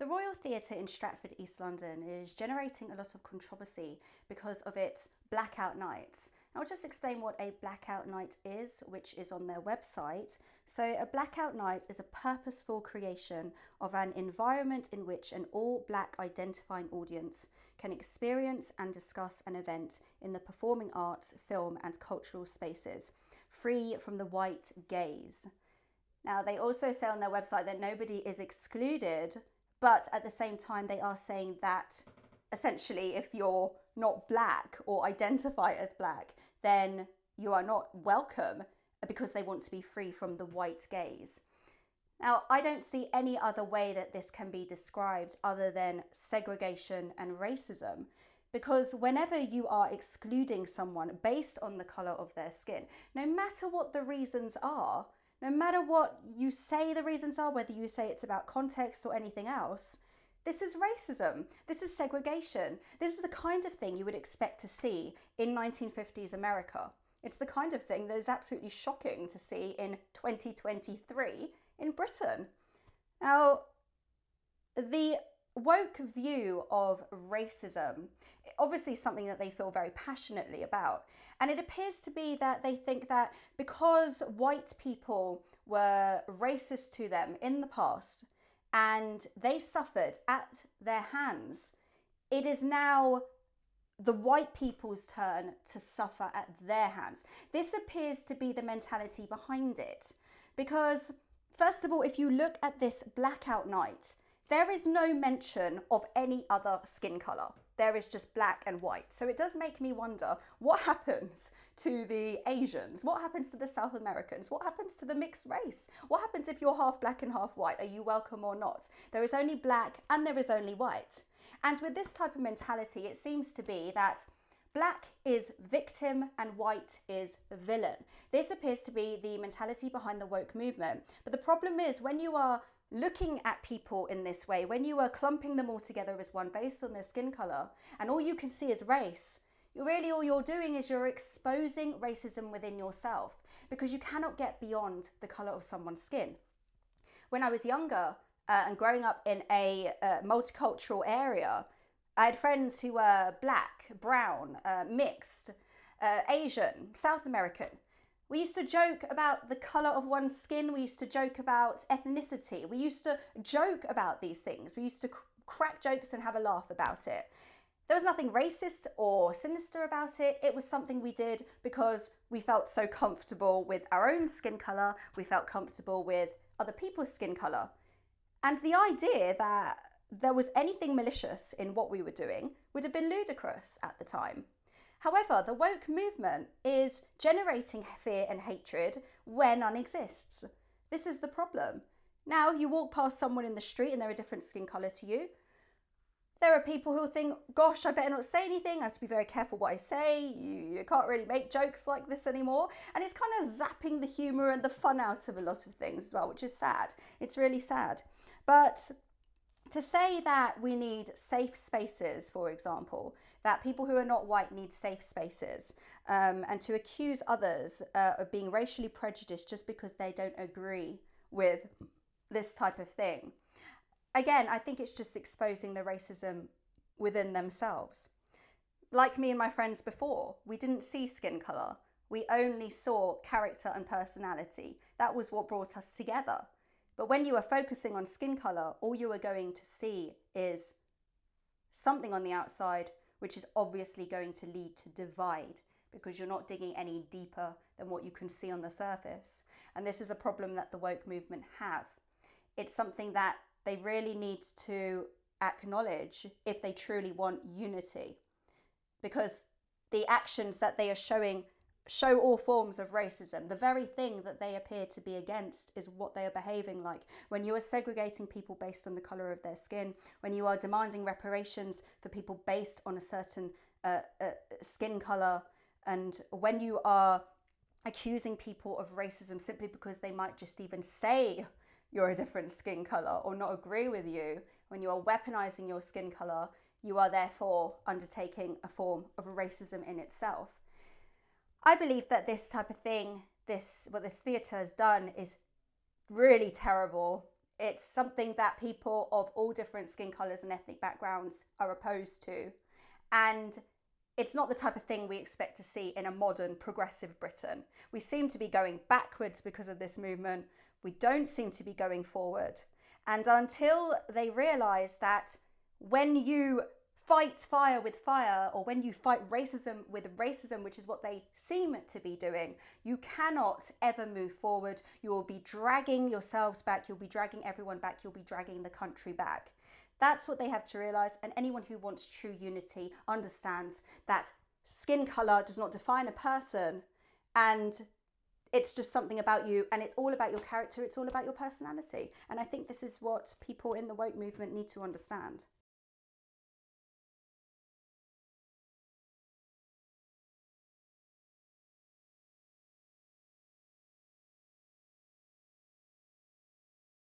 The Royal Theatre in Stratford, East London is generating a lot of controversy because of its blackout nights. I'll just explain what a blackout night is, which is on their website. So a blackout night is a purposeful creation of an environment in which an all-black identifying audience can experience and discuss an event in the performing arts, film and cultural spaces, free from the white gaze. Now, they also say on their website that nobody is excluded, but at the same time, they are saying that essentially, if you're not black or identify as black, then you are not welcome because they want to be free from the white gaze. Now, I don't see any other way that this can be described other than segregation and racism, because whenever you are excluding someone based on the colour of their skin, no matter what the reasons are, no matter what you say the reasons are, whether you say it's about context or anything else, this is racism. This is segregation. This is the kind of thing you would expect to see in 1950s America. It's the kind of thing that is absolutely shocking to see in 2023 in Britain. Now, the woke view of racism, obviously something that they feel very passionately about. And it appears to be that they think that because white people were racist to them in the past and they suffered at their hands, it is now the white people's turn to suffer at their hands. This appears to be the mentality behind it. Because, first of all, if you look at this blackout night, there is no mention of any other skin colour. There is just black and white. So it does make me wonder, what happens to the Asians? What happens to the South Americans? What happens to the mixed race? What happens if you're half black and half white? Are you welcome or not? There is only black and there is only white. And with this type of mentality, it seems to be that black is victim and white is villain. This appears to be the mentality behind the woke movement. But the problem is, when you are looking at people in this way, when you are clumping them all together as one based on their skin colour, and all you can see is race, all you're doing is you're exposing racism within yourself, because you cannot get beyond the colour of someone's skin. When I was younger and growing up in a multicultural area, I had friends who were black, brown, mixed, Asian, South American. We used to joke about the colour of one's skin. We used to joke about ethnicity. We used to joke about these things. We used to crack jokes and have a laugh about it. There was nothing racist or sinister about it. It was something we did because we felt so comfortable with our own skin colour. We felt comfortable with other people's skin colour. And the idea that there was anything malicious in what we were doing would have been ludicrous at the time. However, the woke movement is generating fear and hatred where none exists. This is the problem. Now, you walk past someone in the street and they're a different skin colour to you. There are people who think, gosh, I better not say anything. I have to be very careful what I say. You can't really make jokes like this anymore. And it's kind of zapping the humour and the fun out of a lot of things as well, which is sad. It's really sad. But to say that we need safe spaces, for example, that people who are not white need safe spaces, and to accuse others of being racially prejudiced just because they don't agree with this type of thing. Again, I think it's just exposing the racism within themselves. Like me and my friends before, we didn't see skin colour. We only saw character and personality. That was what brought us together. But when you are focusing on skin colour, all you are going to see is something on the outside, which is obviously going to lead to divide, because you're not digging any deeper than what you can see on the surface. And this is a problem that the woke movement have. It's something that they really need to acknowledge if they truly want unity, because the actions that they are showing show all forms of racism. The very thing that they appear to be against is what they are behaving like. When you are segregating people based on the colour of their skin, when you are demanding reparations for people based on a certain skin colour, and when you are accusing people of racism simply because they might just even say you're a different skin colour or not agree with you, when you are weaponising your skin colour, you are therefore undertaking a form of racism in itself. I believe that this type of thing, what the theatre has done, is really terrible. It's something that people of all different skin colours and ethnic backgrounds are opposed to. And it's not the type of thing we expect to see in a modern, progressive Britain. We seem to be going backwards because of this movement. We don't seem to be going forward. And until they realise that when you fight fire with fire, or when you fight racism with racism, which is what they seem to be doing, you cannot ever move forward. You will be dragging yourselves back. You'll be dragging everyone back. You'll be dragging the country back. That's what they have to realise, and anyone who wants true unity understands that skin colour does not define a person, and it's just something about you, and it's all about your character, it's all about your personality. And I think this is what people in the woke movement need to understand.